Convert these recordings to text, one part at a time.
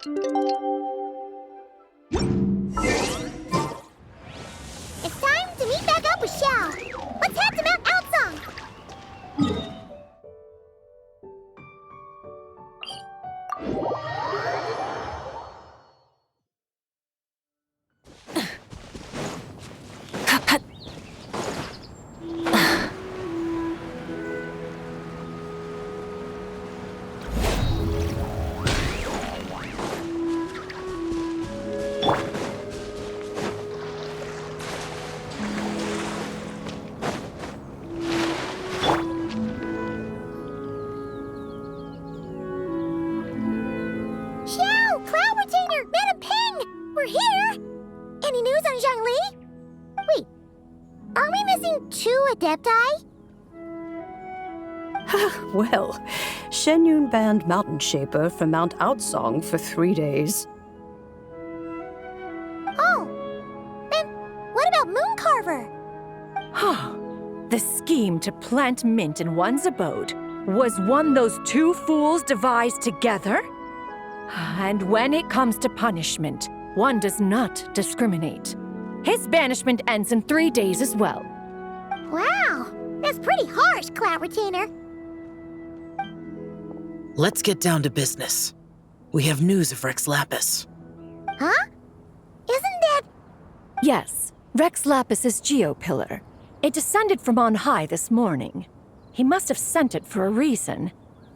It's time to meet back up with Xiao. Let's head to Mount Outsong. We're here! Any news on Zhongli? Wait, are we missing 2 Adepti? Well, Shenyun banned Mountain Shaper from Mount Outsong for 3 days. Oh, and what about Mooncarver? The scheme to plant mint in one's abode was one those 2 fools devised together? And when it comes to punishment, one does not discriminate. His banishment ends in 3 days as well. Wow, that's pretty harsh, Cloud Retainer. Let's get down to business. We have news of Rex Lapis. Huh? Isn't that... Yes, Rex Lapis's Geopillar. It descended from on high this morning. He must have sent it for a reason,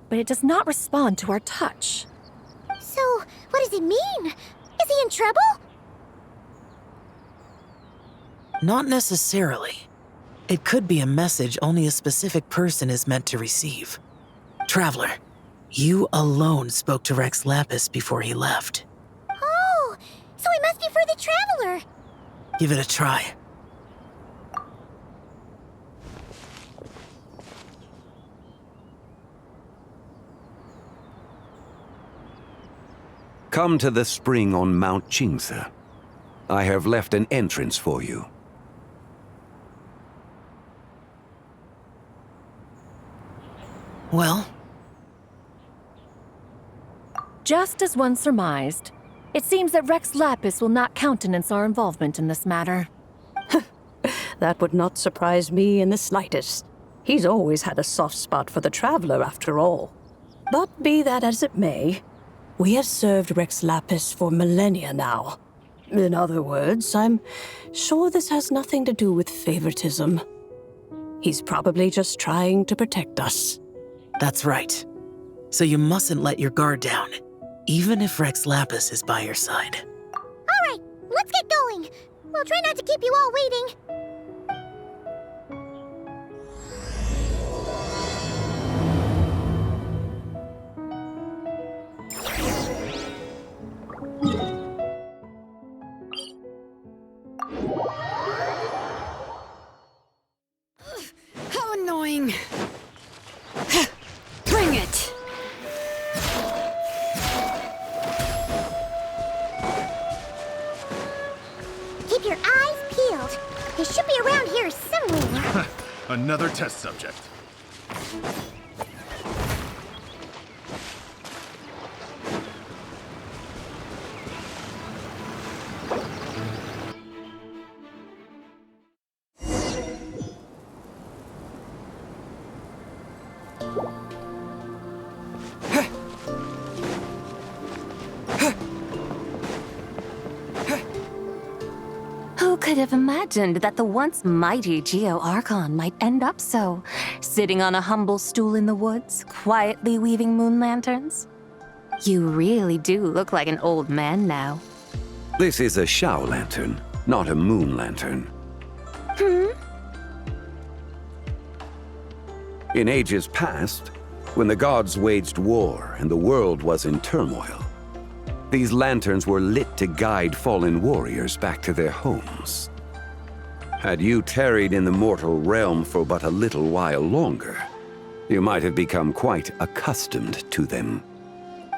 but it does not respond to our touch. So, what does it mean? Is he in trouble? Not necessarily. It could be a message only a specific person is meant to receive. Traveler, you alone spoke to Rex Lapis before he left. Oh, so it must be for the Traveler. Give it a try. Come to the spring on Mount Qingze. I have left an entrance for you. Well? Just as one surmised, it seems that Rex Lapis will not countenance our involvement in this matter. That would not surprise me in the slightest. He's always had a soft spot for the Traveler, after all. But be that as it may, we have served Rex Lapis for millennia now. In other words, I'm sure this has nothing to do with favoritism. He's probably just trying to protect us. That's right. So you mustn't let your guard down, even if Rex Lapis is by your side. All right, let's get going. We'll try not to keep you all waiting. How annoying! Bring it! Keep your eyes peeled. He should be around here somewhere. Another test subject. Who could have imagined that the once mighty Geo Archon might end up so, sitting on a humble stool in the woods, quietly weaving moon lanterns? You really do look like an old man now. This is a Shao lantern, not a moon lantern. In ages past, when the gods waged war and the world was in turmoil, these lanterns were lit to guide fallen warriors back to their homes. Had you tarried in the mortal realm for but a little while longer, you might have become quite accustomed to them.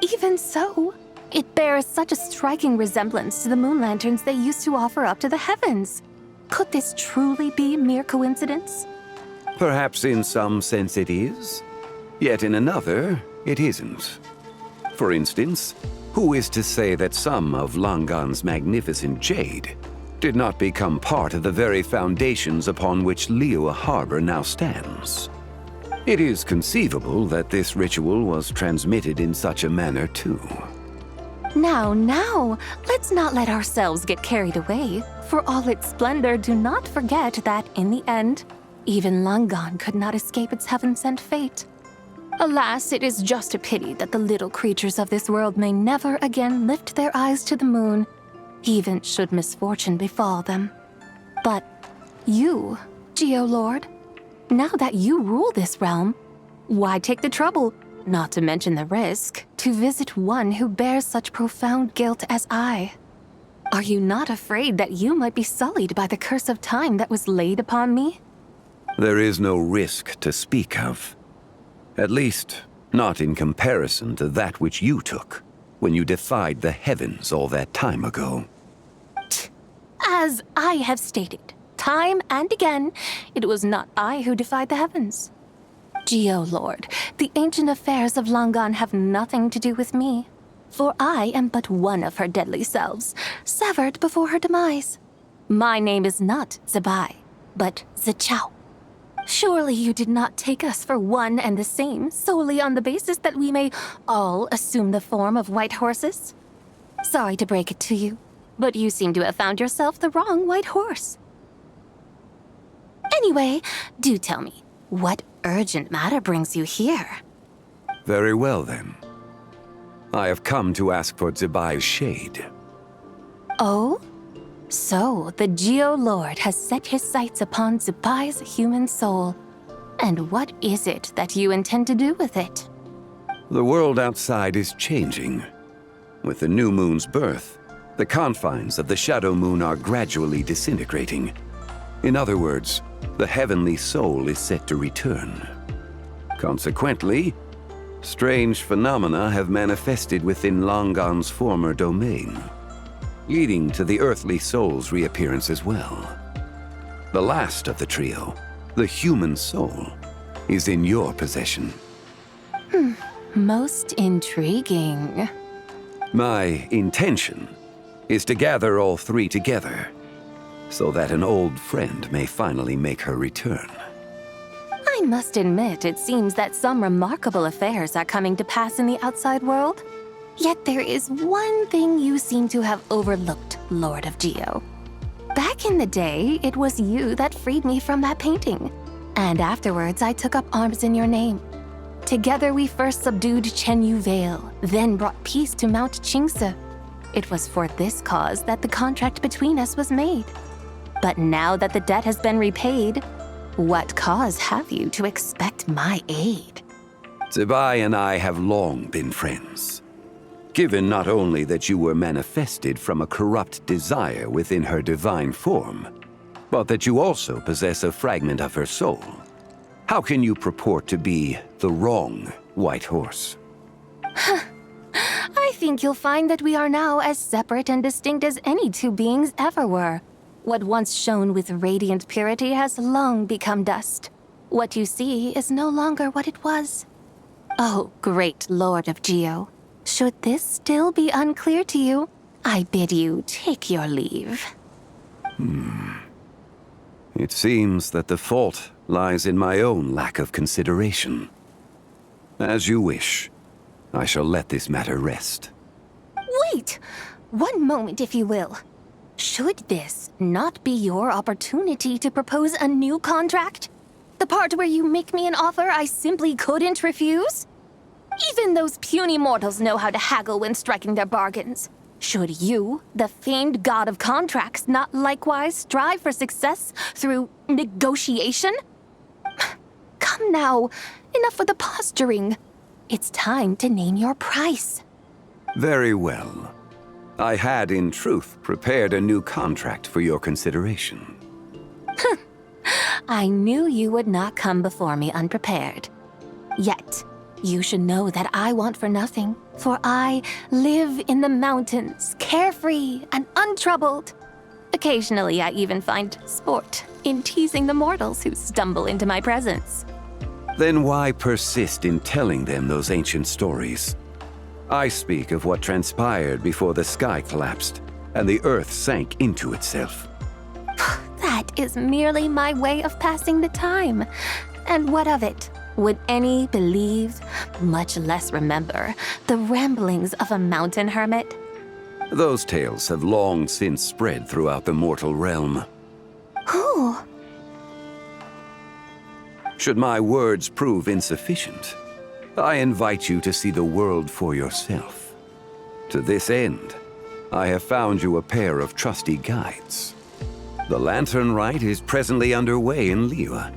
Even so, it bears such a striking resemblance to the moon lanterns they used to offer up to the heavens. Could this truly be mere coincidence? Perhaps in some sense it is, yet in another, it isn't. For instance, Who is to say that some of Langan's magnificent jade did not become part of the very foundations upon which Liyue Harbor now stands? It is conceivable that this ritual was transmitted in such a manner too. Now, let's not let ourselves get carried away. For all its splendor, do not forget that, in the end, even Langan could not escape its heaven-sent fate. Alas, it is just a pity that the little creatures of this world may never again lift their eyes to the moon, even should misfortune befall them. But you, Geolord, now that you rule this realm, why take the trouble, not to mention the risk, to visit one who bears such profound guilt as I? Are you not afraid that you might be sullied by the curse of time that was laid upon me? There is no risk to speak of. At least, not in comparison to that which you took when you defied the heavens all that time ago. As I have stated, time and again, it was not I who defied the heavens. Geolord, the ancient affairs of Langan have nothing to do with me, for I am but one of her deadly selves, severed before her demise. My name is not Zebai, but Zichao. Surely you did not take us for one and the same solely on the basis that we may all assume the form of white horses? Sorry to break it to you, but you seem to have found yourself the wrong white horse. Anyway, do tell me, what urgent matter brings you here? Very well then. I have come to ask for Zebai's shade. Oh? So, the Geolord has set his sights upon Zebai's human soul. And what is it that you intend to do with it? The world outside is changing. With the new moon's birth, the confines of the shadow moon are gradually disintegrating. In other words, the heavenly soul is set to return. Consequently, strange phenomena have manifested within Langan's former domain, leading to the earthly soul's reappearance as well. The last of the trio, the human soul, is in your possession. Most intriguing. My intention is to gather all three together, so that an old friend may finally make her return. I must admit, it seems that some remarkable affairs are coming to pass in the outside world. Yet there is one thing you seem to have overlooked, Lord of Geo. Back in the day, it was you that freed me from that painting. And afterwards, I took up arms in your name. Together, we first subdued Chenyu Vale, then brought peace to Mount Qingse. It was for this cause that the contract between us was made. But now that the debt has been repaid, what cause have you to expect my aid? Zebai and I have long been friends. Given not only that you were manifested from a corrupt desire within her divine form, but that you also possess a fragment of her soul, how can you purport to be the wrong white horse? I think you'll find that we are now as separate and distinct as any two beings ever were. What once shone with radiant purity has long become dust. What you see is no longer what it was. Oh, great Lord of Geo. Should this still be unclear to you, I bid you take your leave. It seems that the fault lies in my own lack of consideration. As you wish. I shall let this matter rest. Wait! One moment, if you will. Should this not be your opportunity to propose a new contract? The part where you make me an offer I simply couldn't refuse? Even those puny mortals know how to haggle when striking their bargains. Should you, the famed god of contracts, not likewise strive for success through negotiation? Come now, enough with the posturing. It's time to name your price. Very well. I had, in truth, prepared a new contract for your consideration. I knew you would not come before me unprepared. Yet, you should know that I want for nothing, for I live in the mountains, carefree and untroubled. Occasionally, I even find sport in teasing the mortals who stumble into my presence. Then why persist in telling them those ancient stories? I speak of what transpired before the sky collapsed and the earth sank into itself. That is merely my way of passing the time. And what of it? Would any believe, much less remember, the ramblings of a mountain hermit? Those tales have long since spread throughout the mortal realm. Who? Should my words prove insufficient, I invite you to see the world for yourself. To this end, I have found you a pair of trusty guides. The Lanternlit is presently underway in Liyue,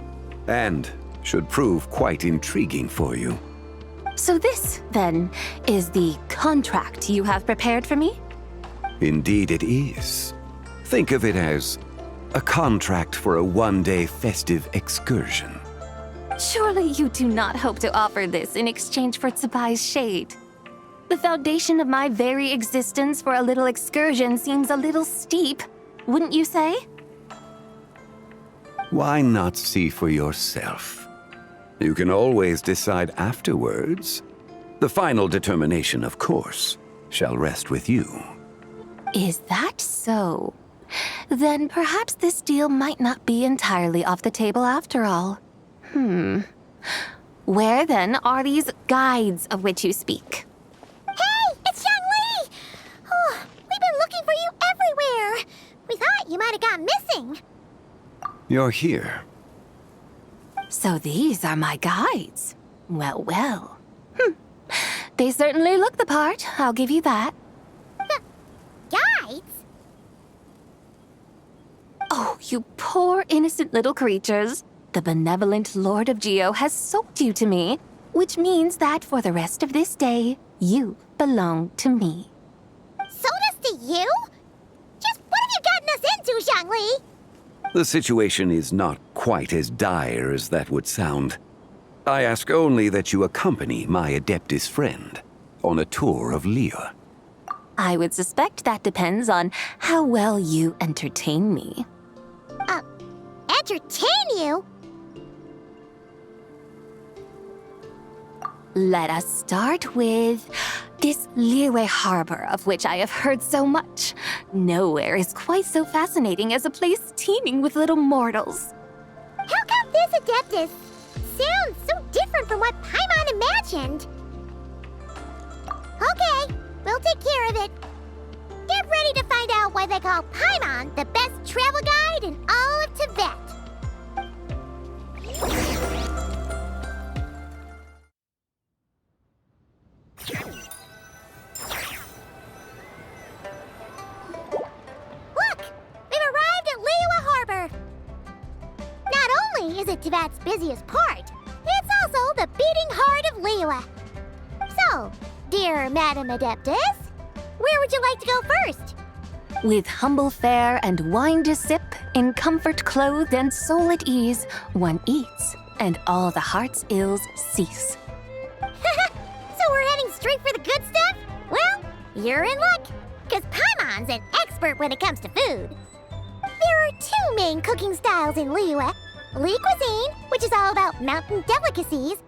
and should prove quite intriguing for you. So this, then, is the contract you have prepared for me? Indeed it is. Think of it as a contract for a one-day festive excursion. Surely you do not hope to offer this in exchange for Tsubai's shade. The foundation of my very existence for a little excursion seems a little steep, wouldn't you say? Why not see for yourself? You can always decide afterwards. The final determination, of course, shall rest with you. Is that so? Then perhaps this deal might not be entirely off the table after all. Where then are these guides of which you speak? Hey, it's Zhongli! Oh, we've been looking for you everywhere. We thought you might have gone missing. You're here. So these are my guides. Well, well. They certainly look the part, I'll give you that. Guides? Oh, you poor innocent little creatures. The benevolent Lord of Geo has sold you to me, which means that for the rest of this day, you belong to me. Sold us to you? Just what have you gotten us into, Zhongli? The situation is not quite as dire as that would sound. I ask only that you accompany my Adeptus friend on a tour of Liyue. I would suspect that depends on how well you entertain me. Entertain you? Let us start with this Liyue harbor of which I have heard so much. Nowhere is quite so fascinating as a place teeming with little mortals. How come this Adeptus sounds so different from what Paimon imagined? Okay, we'll take care of it. Get ready to find out why they call Paimon the best travel guide in all of Tibet. Look! We've arrived at Liyue Harbor. Not only is it Tibet's busiest port, it's also the beating heart of Liyue. So, dear Madam Adeptus, where would you like to go first? With humble fare and wine to sip, in comfort clothed and soul at ease, one eats, and all the heart's ills cease. So we're heading straight for the good stuff? Well, you're in luck, because Paimon's an expert when it comes to food. There are two main cooking styles in Liyue. Li cuisine, which is all about mountain delicacies,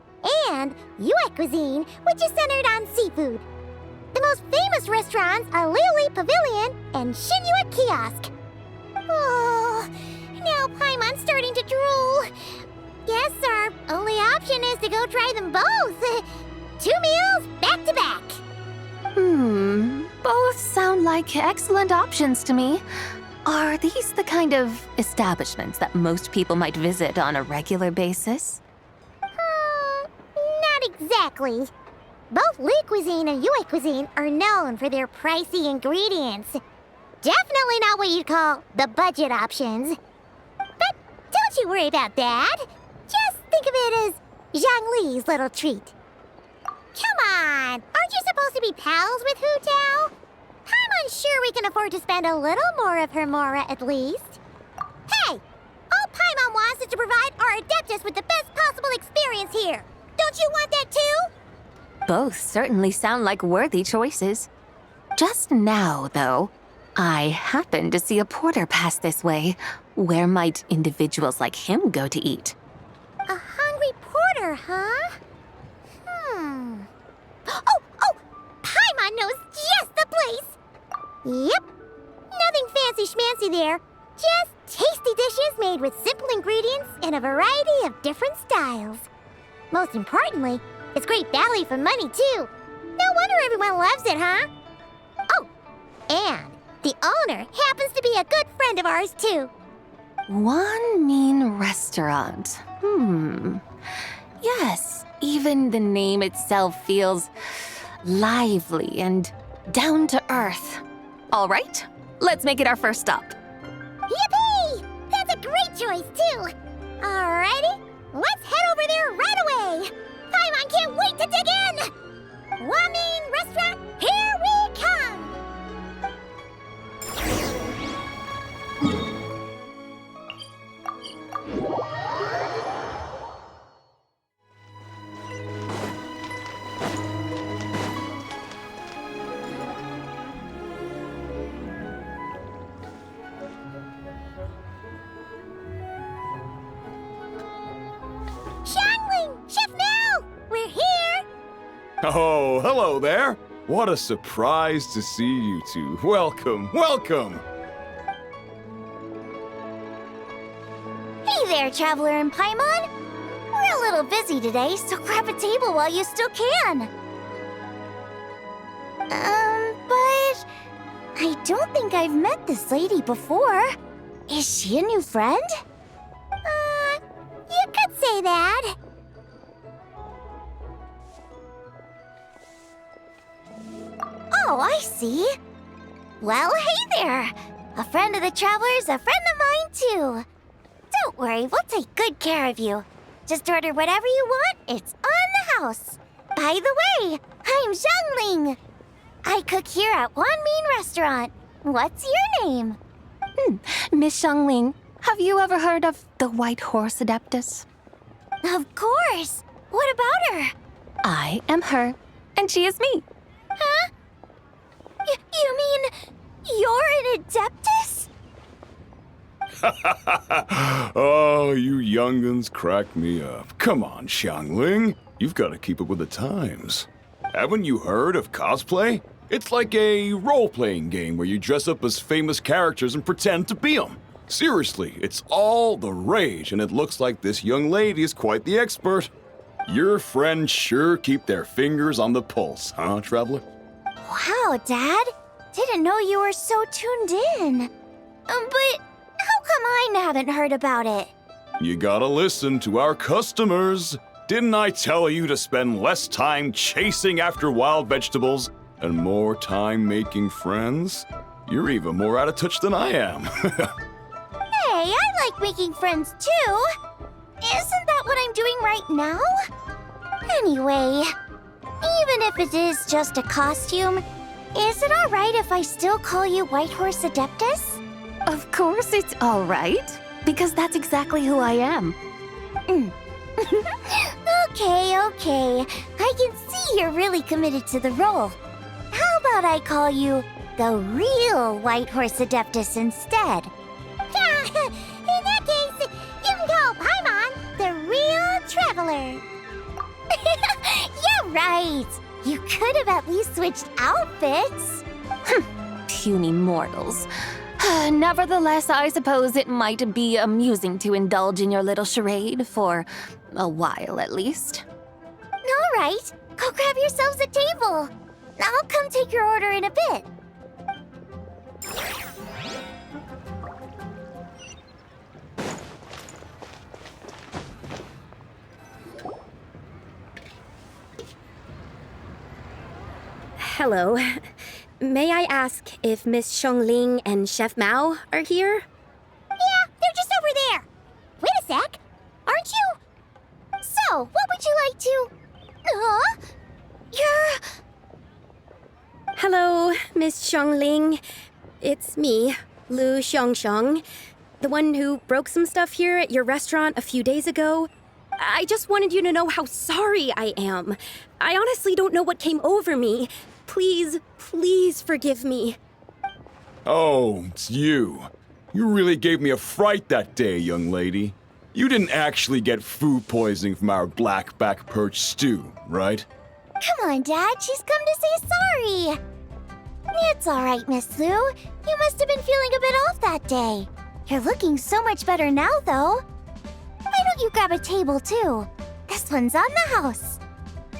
and Yue cuisine, which is centered on seafood. The most famous restaurants are Liuli Pavilion and Shinyue Kiosk. Oh, now Paimon's starting to drool. Guess our only option is to go try them both. 2 meals back to back. Both sound like excellent options to me. Are these the kind of establishments that most people might visit on a regular basis? Not exactly. Both Li cuisine and Yue cuisine are known for their pricey ingredients. Definitely not what you'd call the budget options. But don't you worry about that. Just think of it as Zhongli's little treat. Come on, aren't you supposed to be pals with Hu Tao? I'm unsure we can afford to spend a little more of her mora at least. Hey, all Paimon wants is to provide our Adeptus with the best possible experience here. Don't you want that too? Both certainly sound like worthy choices. Just now, though, I happened to see a porter pass this way. Where might individuals like him go to eat? A hungry porter, huh? Oh, Paimon knows just the place. Yep. Nothing fancy schmancy there. Just tasty dishes made with simple ingredients in a variety of different styles. Most importantly, it's great value for money, too. No wonder everyone loves it, huh? Oh, and the owner happens to be a good friend of ours, too. One mean restaurant. Yes, even the name itself feels lively and down to earth. All right, let's make it our first stop. Yippee! That's a great choice, too. Alrighty, let's head over there right away. Paimon can't wait to dig in. Wamin Restaurant, here we come. Shangling! Chef Mel! We're here! Oh, hello there. What a surprise to see you two. Welcome, welcome. Hey there, Traveler and Paimon. We're a little busy today, so grab a table while you still can. But I don't think I've met this lady before. Is she a new friend? You could say that. Oh, I see. Well, hey there. A friend of the Traveler's a friend of mine, too. Don't worry, we'll take good care of you. Just order whatever you want, it's on the house. By the way, I'm Zhangling. I cook here at Wan Mean Restaurant. What's your name? Miss Shangling, have you ever heard of the White Horse Adeptus? Of course. What about her? I am her, and she is me. Huh? You mean you're an Adeptus? Oh, you young'uns crack me up. Come on, Xiangling. You've got to keep up with the times. Haven't you heard of cosplay? It's like a role-playing game where you dress up as famous characters and pretend to be them. Seriously, it's all the rage, and it looks like this young lady is quite the expert. Your friends sure keep their fingers on the pulse, huh, Traveler? Wow, Dad. Didn't know you were so tuned in. But how come I haven't heard about it? You gotta listen to our customers. Didn't I tell you to spend less time chasing after wild vegetables and more time making friends? You're even more out of touch than I am. Hey, I like making friends too. Isn't that what I'm doing right now? Anyway, even if it is just a costume, is it all right if I still call you White Horse Adeptus? Of course it's all right, because that's exactly who I am. Okay. I can see you're really committed to the role. How about I call you the real White Horse Adeptus instead? In that case, you can call Paimon the real Traveler. You're right. You could have at least switched outfits. Puny mortals. Nevertheless, I suppose it might be amusing to indulge in your little charade for a while at least. All right, go grab yourselves a table. I'll come take your order in a bit. Hello. May I ask if Miss Shongling and Chef Mao are here? Yeah, they're just over there. Wait a sec. Aren't you? So, what would you like to... Huh? You're... Hello, Miss Shongling. It's me, Lu Xiongxiong, the one who broke some stuff here at your restaurant a few days ago. I just wanted you to know how sorry I am. I honestly don't know what came over me. Please forgive me. Oh, it's you. You really gave me a fright that day, young lady. You didn't actually get food poisoning from our black back perch stew, right? Come on, Dad. She's come to say sorry. It's all right, Miss Lou. You must have been feeling a bit off that day. You're looking so much better now, though. Why don't you grab a table, too? This one's on the house.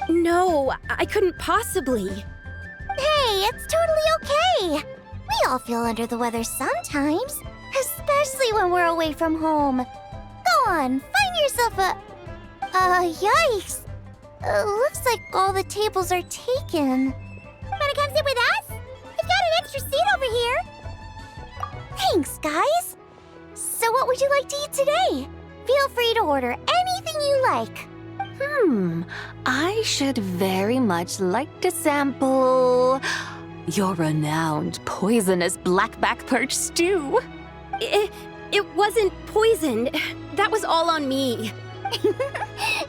No, I couldn't possibly. Hey, it's totally okay. We all feel under the weather sometimes, especially when we're away from home. Go on, find yourself a... yikes. Looks like all the tables are taken. Wanna come sit with us? We've got an extra seat over here. Thanks, guys. So what would you like to eat today? Feel free to order anything you like. I should very much like to sample your renowned poisonous blackback perch stew. It wasn't poisoned. That was all on me.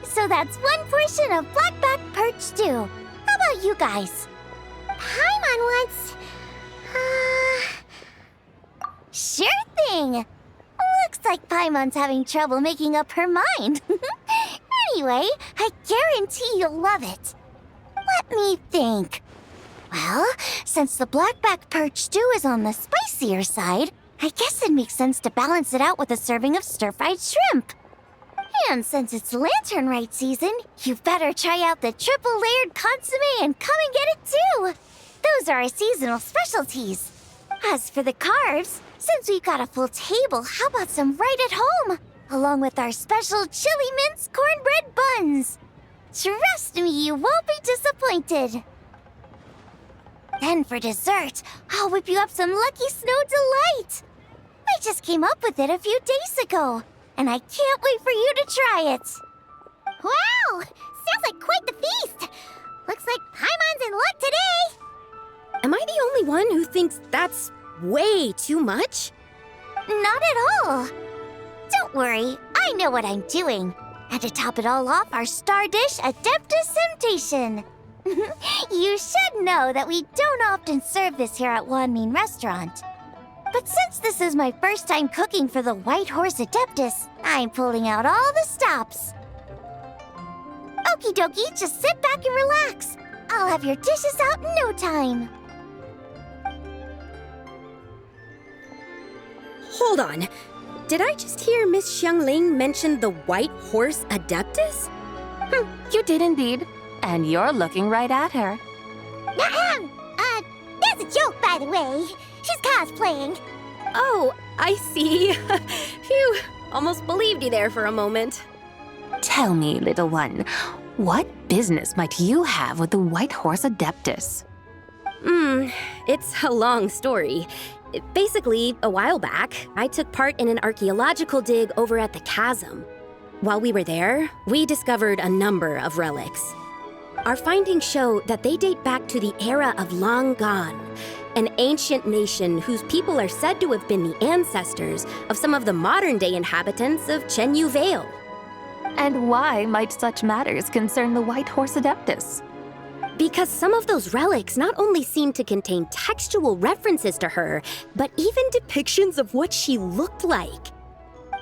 So that's one portion of blackback perch stew. How about you guys? Paimon wants... Sure thing. Looks like Paimon's having trouble making up her mind. Anyway, I guarantee you'll love it. Let me think. Well, since the blackback perch stew is on the spicier side, I guess it makes sense to balance it out with a serving of stir-fried shrimp. And since it's Lanternlit season, you better try out the triple-layered consomme and come and get it too. Those are our seasonal specialties. As for the carbs, since we've got a full table, how about some right at home? Along with our special chili mince cornbread buns. Trust me, you won't be disappointed. Then for dessert, I'll whip you up some Lucky Snow Delight. I just came up with it a few days ago, and I can't wait for you to try it. Wow! Sounds like quite the feast. Looks like Paimon's in luck today. Am I the only one who thinks that's way too much? Not at all. Don't worry, I know what I'm doing. And to top it all off, our star dish, Adeptus Temptation. You should know that we don't often serve this here at Wanmin Restaurant. But since this is my first time cooking for the White Horse Adeptus, I'm pulling out all the stops. Okie dokie, just sit back and relax. I'll have your dishes out in no time. Hold on. Did I just hear Miss Xiangling mention the White Horse Adeptus? You did indeed. And you're looking right at her. That's a joke, by the way. She's cosplaying. Oh, I see. Phew, almost believed you there for a moment. Tell me, little one, what business might you have with the White Horse Adeptus? It's a long story. Basically, a while back, I took part in an archaeological dig over at the chasm. While we were there, we discovered a number of relics. Our findings show that they date back to the era of Long Gone, an ancient nation whose people are said to have been the ancestors of some of the modern-day inhabitants of Chenyu Vale. And why might such matters concern the White Horse Adeptus? Because some of those relics not only seem to contain textual references to her, but even depictions of what she looked like.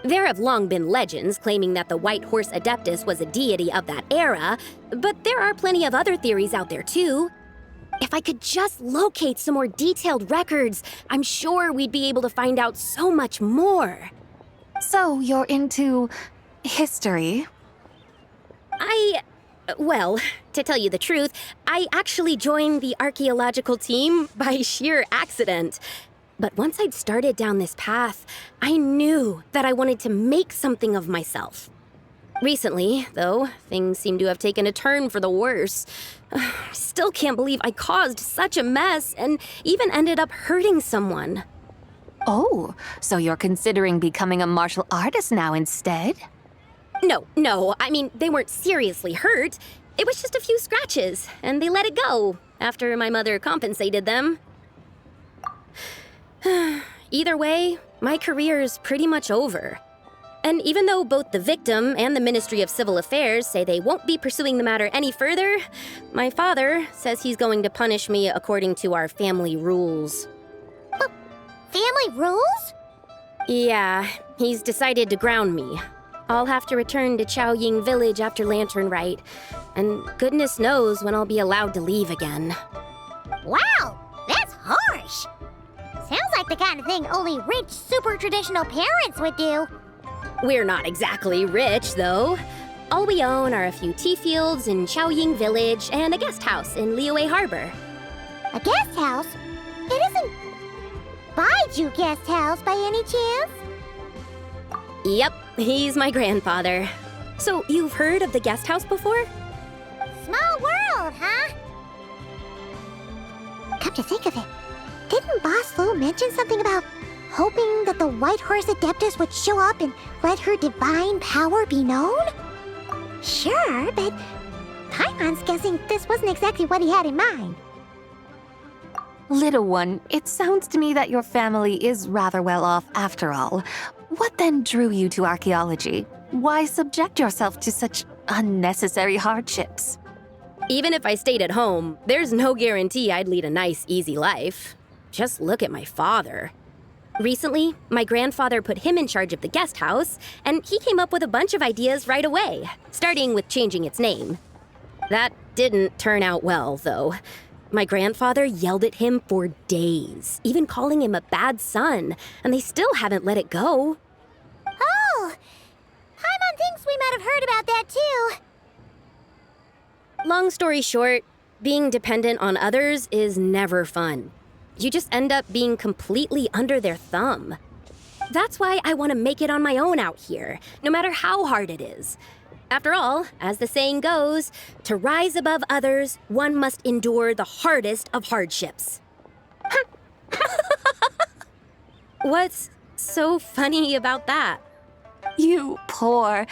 There have long been legends claiming that the White Horse Adeptus was a deity of that era, but there are plenty of other theories out there too. If I could just locate some more detailed records, I'm sure we'd be able to find out so much more. So you're into history? Well, to tell you the truth, I actually joined the archaeological team by sheer accident. But once I'd started down this path, I knew that I wanted to make something of myself. Recently, though, things seem to have taken a turn for the worse. Still can't believe I caused such a mess and even ended up hurting someone. Oh, so you're considering becoming a martial artist now instead? No, I mean, they weren't seriously hurt. It was just a few scratches, and they let it go after my mother compensated them. Either way, my career's pretty much over. And even though both the victim and the Ministry of Civil Affairs say they won't be pursuing the matter any further, my father says he's going to punish me according to our family rules. Family rules? Yeah, he's decided to ground me. I'll have to return to Chaoying Village after Lanternlit, and goodness knows when I'll be allowed to leave again. Wow, that's harsh. Sounds like the kind of thing only rich, super traditional parents would do. We're not exactly rich, though. All we own are a few tea fields in Chaoying Village and a guest house in Liyue Harbor. A guest house? It isn't Baiju Guest House by any chance? Yep, he's my grandfather. So you've heard of the guest house before? Small world, huh? Come to think of it, didn't Boss Lu mention something about hoping that the White Horse Adeptus would show up and let her divine power be known? Sure, but Paimon's guessing this wasn't exactly what he had in mind. Little one, it sounds to me that your family is rather well off after all. What then drew you to archaeology? Why subject yourself to such unnecessary hardships? Even if I stayed at home, there's no guarantee I'd lead a nice, easy life. Just look at my father. Recently, my grandfather put him in charge of the guest house, and he came up with a bunch of ideas right away, starting with changing its name. That didn't turn out well, though. My grandfather yelled at him for days, even calling him a bad son, and they still haven't let it go. Oh, Paimon thinks we might have heard about that too. Long story short, being dependent on others is never fun. You just end up being completely under their thumb. That's why I want to make it on my own out here, no matter how hard it is. After all, as the saying goes, to rise above others, one must endure the hardest of hardships. What's so funny about that? You poor,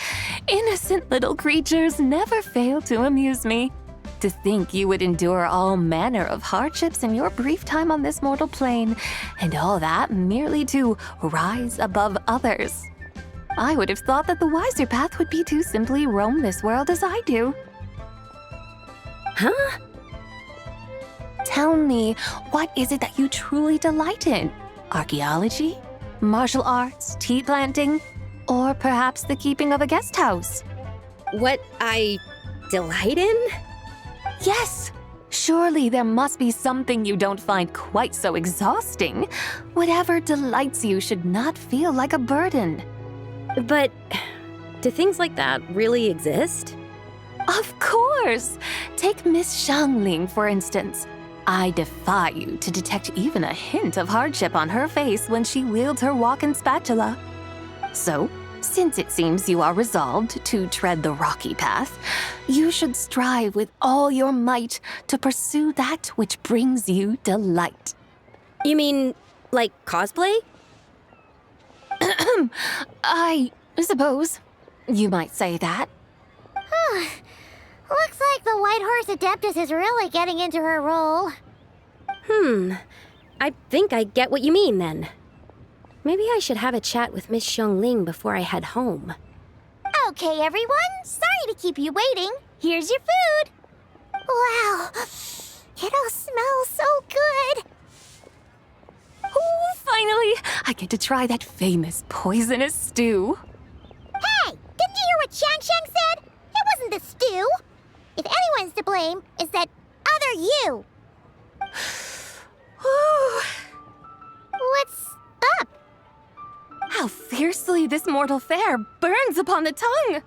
innocent little creatures never fail to amuse me. To think you would endure all manner of hardships in your brief time on this mortal plane, and all that merely to rise above others. I would have thought that the wiser path would be to simply roam this world as I do. Huh? Tell me, what is it that you truly delight in? Archaeology? Martial arts? Tea planting? Or perhaps the keeping of a guest house? What I delight in? Yes! Surely there must be something you don't find quite so exhausting. Whatever delights you should not feel like a burden. But do things like that really exist? Of course! Take Miss Xiangling, for instance. I defy you to detect even a hint of hardship on her face when she wields her walking spatula. So, since it seems you are resolved to tread the rocky path, you should strive with all your might to pursue that which brings you delight. You mean, like cosplay? I suppose you might say that. Looks like the White Horse Adeptus is really getting into her role. I think I get what you mean then. Maybe I should have a chat with Miss Xiangling before I head home. Okay, everyone. Sorry to keep you waiting. Here's your food. Wow, it all smells so good. Oh, finally! I get to try that famous poisonous stew. Hey, didn't you hear what Shang said? It wasn't the stew. If anyone's to blame, it's that other you. What's up? How fiercely this mortal fare burns upon the tongue!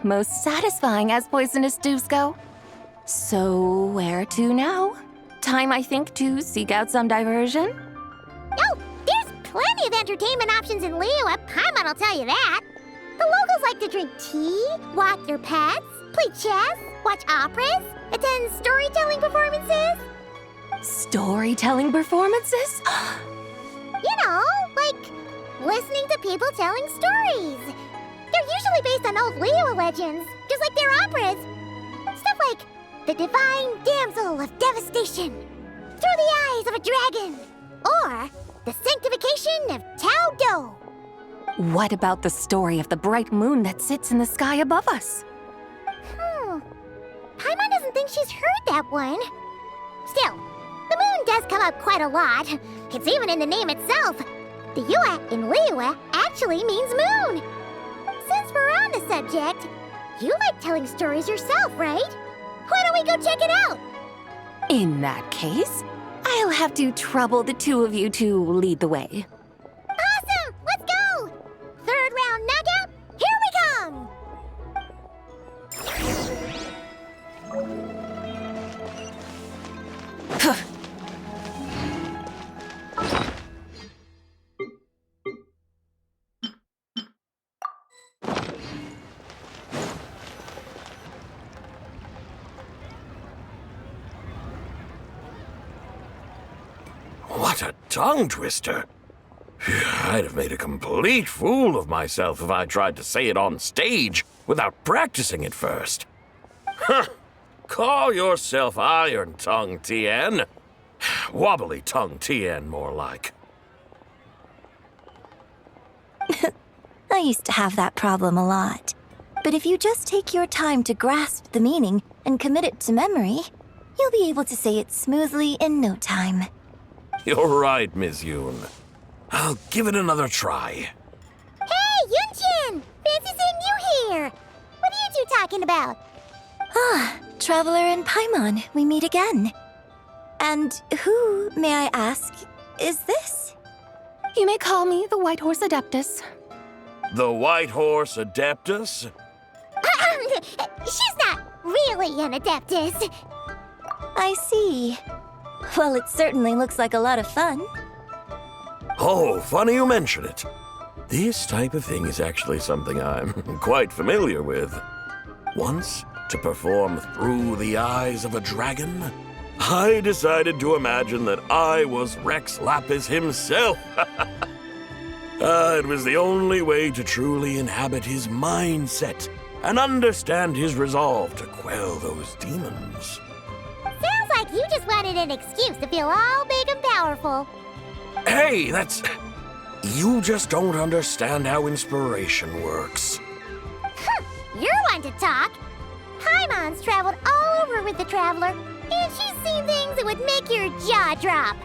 Most satisfying as poisonous stews go. So, where to now? Time, I think, to seek out some diversion? Oh, there's plenty of entertainment options in Liyue. Paimon will tell you that. The locals like to drink tea, walk their pets, play chess, watch operas, attend storytelling performances. Storytelling performances? You know, like listening to people telling stories. They're usually based on old Liyue legends, just like their operas. Stuff like the Divine Damsel of Devastation, Through the Eyes of a Dragon, or the sanctification of Tao Do. What about the story of the bright moon that sits in the sky above us? Paimon doesn't think she's heard that one. Still, the moon does come up quite a lot. It's even in the name itself. The Yue in Liyue actually means moon. Since we're on the subject, you like telling stories yourself, right? Why don't we go check it out? In that case, I'll have to trouble the two of you to lead the way. Awesome! Let's go! Third round knockout, here we come! What a tongue twister! I'd have made a complete fool of myself if I tried to say it on stage without practicing it first. Huh! Call yourself Iron Tongue, Tien. Wobbly Tongue, Tien, more like. I used to have that problem a lot. But if you just take your time to grasp the meaning and commit it to memory, you'll be able to say it smoothly in no time. You're right, Miss Yoon. I'll give it another try. Hey, Yunchin! Fancy seeing you here! What are you two talking about? Ah, Traveler and Paimon, we meet again. And who, may I ask, is this? You may call me the White Horse Adeptus. The White Horse Adeptus? She's not really an Adeptus. I see. Well, it certainly looks like a lot of fun. Oh, funny you mention it. This type of thing is actually something I'm quite familiar with. Once, to perform through the eyes of a dragon, I decided to imagine that I was Rex Lapis himself. It was the only way to truly inhabit his mindset and understand his resolve to quell those demons. Sounds like you just wanted an excuse to feel all big and powerful. Hey, that's... You just don't understand how inspiration works. You're one to talk. Paimon's traveled all over with the Traveler, and she's seen things that would make your jaw drop.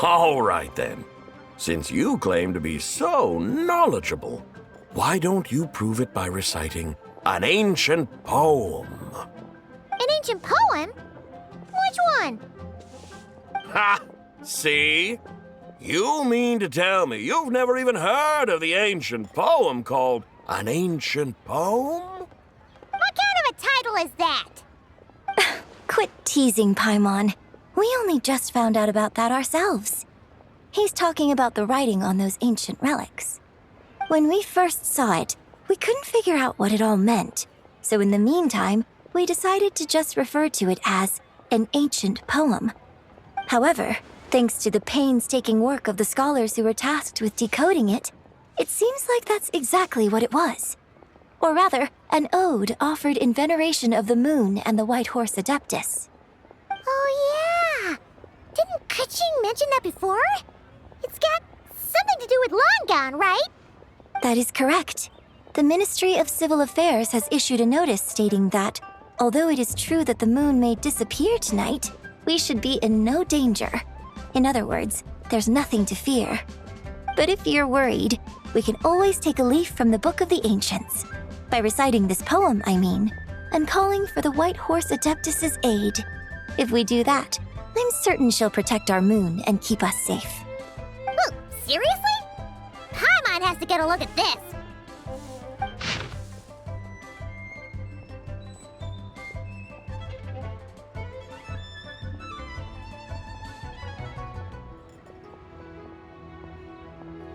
All right, then. Since you claim to be so knowledgeable, why don't you prove it by reciting an ancient poem? An ancient poem? Which one? Ha! See? You mean to tell me you've never even heard of the ancient poem called An Ancient Poem? What kind of a title is that? Quit teasing, Paimon. We only just found out about that ourselves. He's talking about the writing on those ancient relics. When we first saw it, we couldn't figure out what it all meant. So in the meantime, we decided to just refer to it as an ancient poem. However, thanks to the painstaking work of the scholars who were tasked with decoding it, it seems like that's exactly what it was. Or rather, an ode offered in veneration of the moon and the White Horse Adeptus. Oh yeah! Didn't Kuching mention that before? It's got something to do with Longon, right? That is correct. The Ministry of Civil Affairs has issued a notice stating that, although it is true that the moon may disappear tonight, we should be in no danger. In other words, there's nothing to fear. But if you're worried, we can always take a leaf from the Book of the Ancients. By reciting this poem, I mean, and calling for the White Horse Adeptus's aid. If we do that, I'm certain she'll protect our moon and keep us safe. Oh, seriously? Paimon has to get a look at this.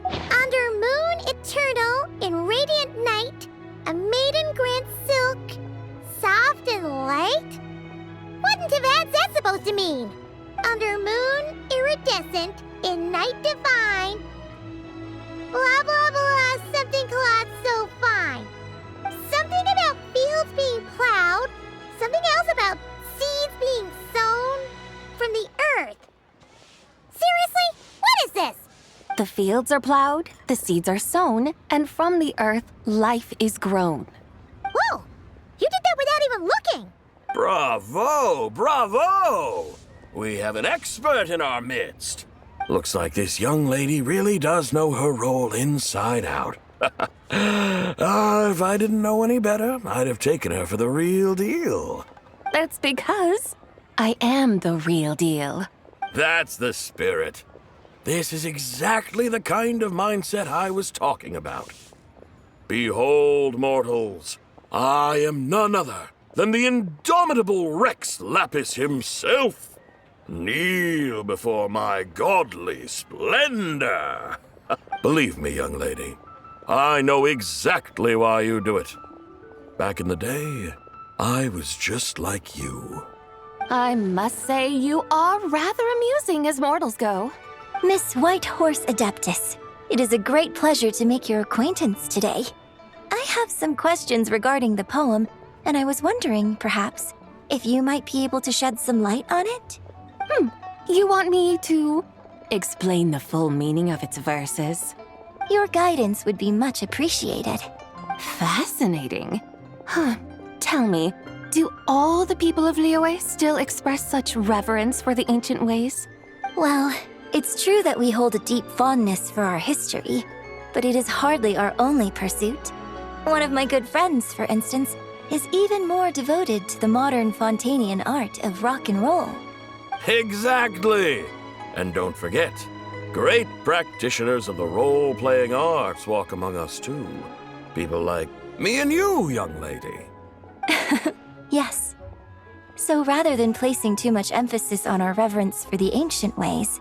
Under moon eternal, in radiant night, a maiden grants silk, soft and light? Wouldn't have had that supposed to mean? Under moon iridescent, in night divine, blah blah blah, something cloth so fine. Something about fields being plowed, something else about seeds being sown from the earth. Seriously? The fields are plowed, the seeds are sown, and from the earth, life is grown. Whoa! You did that without even looking! Bravo! Bravo! We have an expert in our midst. Looks like this young lady really does know her role inside out. If I didn't know any better, I'd have taken her for the real deal. That's because I am the real deal. That's the spirit. This is exactly the kind of mindset I was talking about. Behold, mortals, I am none other than the indomitable Rex Lapis himself. Kneel before my godly splendor. Believe me, young lady, I know exactly why you do it. Back in the day, I was just like you. I must say you are rather amusing as mortals go. Miss Whitehorse Adeptus, it is a great pleasure to make your acquaintance today. I have some questions regarding the poem, and I was wondering, perhaps, if you might be able to shed some light on it? You want me to explain the full meaning of its verses? Your guidance would be much appreciated. Fascinating. Tell me, do all the people of Liyue still express such reverence for the ancient ways? Well, it's true that we hold a deep fondness for our history, but it is hardly our only pursuit. One of my good friends, for instance, is even more devoted to the modern Fontanian art of rock and roll. Exactly! And don't forget, great practitioners of the role-playing arts walk among us too. People like me and you, young lady. Yes. So rather than placing too much emphasis on our reverence for the ancient ways,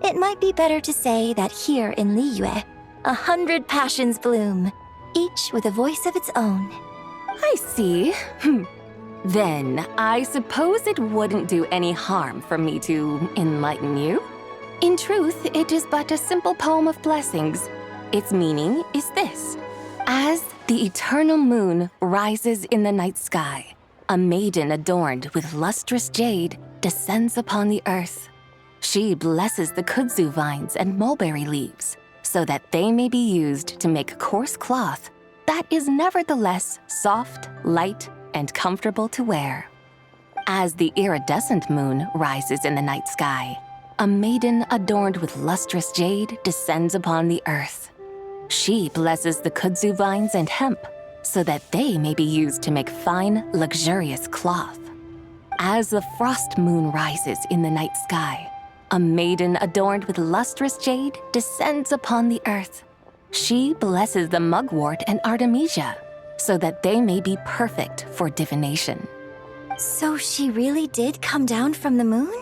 it might be better to say that here in Liyue, 100 passions bloom, each with a voice of its own. I see. Then, I suppose it wouldn't do any harm for me to enlighten you. In truth, it is but a simple poem of blessings. Its meaning is this. As the eternal moon rises in the night sky, a maiden adorned with lustrous jade descends upon the earth. She blesses the kudzu vines and mulberry leaves so that they may be used to make coarse cloth that is nevertheless soft, light, and comfortable to wear. As the iridescent moon rises in the night sky, a maiden adorned with lustrous jade descends upon the earth. She blesses the kudzu vines and hemp so that they may be used to make fine, luxurious cloth. As the frost moon rises in the night sky, a maiden adorned with lustrous jade descends upon the earth. She blesses the mugwort and artemisia so that they may be perfect for divination. So she really did come down from the moon?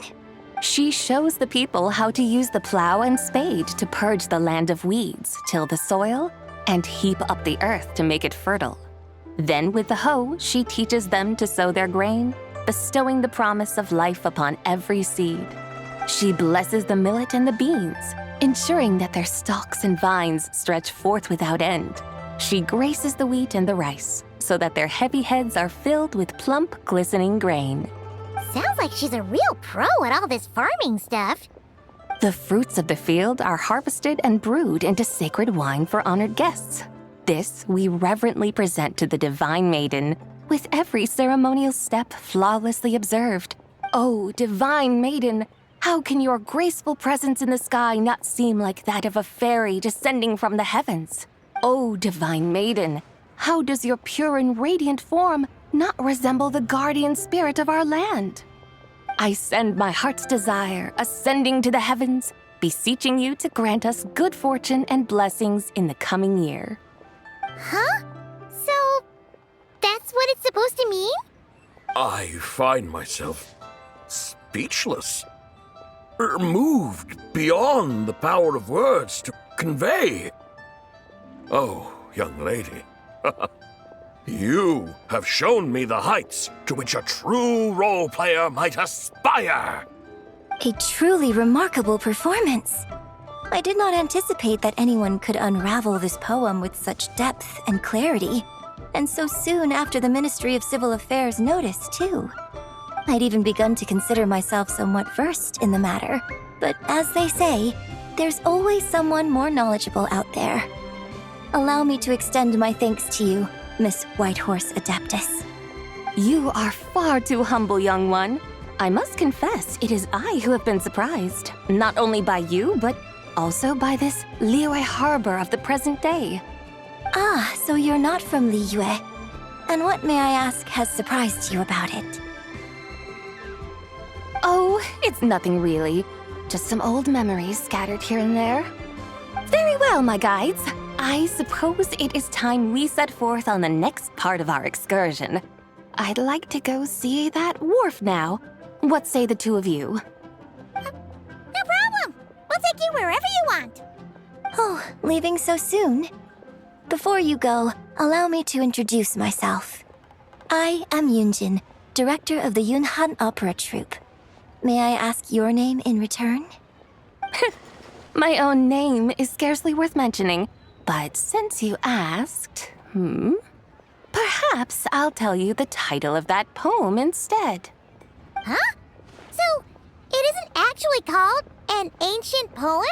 She shows the people how to use the plow and spade to purge the land of weeds, till the soil, and heap up the earth to make it fertile. Then with the hoe, she teaches them to sow their grain, bestowing the promise of life upon every seed. She blesses the millet and the beans, ensuring that their stalks and vines stretch forth without end. She graces the wheat and the rice, so that their heavy heads are filled with plump, glistening grain. Sounds like she's a real pro at all this farming stuff. The fruits of the field are harvested and brewed into sacred wine for honored guests. This we reverently present to the divine maiden, with every ceremonial step flawlessly observed. Oh, divine maiden, how can your graceful presence in the sky not seem like that of a fairy descending from the heavens? Oh, divine maiden, how does your pure and radiant form not resemble the guardian spirit of our land? I send my heart's desire, ascending to the heavens, beseeching you to grant us good fortune and blessings in the coming year. Huh? So, that's what it's supposed to mean? I find myself speechless, moved beyond the power of words to convey. Oh, young lady, you have shown me the heights to which a true role player might aspire. A truly remarkable performance. I did not anticipate that anyone could unravel this poem with such depth and clarity, and so soon after the Ministry of Civil Affairs notice, too. I'd even begun to consider myself somewhat versed in the matter, but as they say, There's always someone more knowledgeable out there. Allow me to extend my thanks to you, Miss Whitehorse Adeptus. You are far too humble, young one. I must confess, it is I who have been surprised, not only by you, but also by this Liyue harbor of the present day. Ah, so you're not from Liyue. And what, may I ask, has surprised you about it? Oh, it's nothing really. Just some old memories scattered here and there. Very well, my guides. I suppose it is time we set forth on the next part of our excursion. I'd like to go see that wharf now. What say the two of you? No problem. We'll take you wherever you want. Oh, leaving so soon? Before you go, allow me to introduce myself. I am Yunjin, director of the Yunhan Opera Troupe. May I ask your name in return? My own name is scarcely worth mentioning, but since you asked, perhaps I'll tell you the title of that poem instead. Huh? So, it isn't actually called an ancient poem?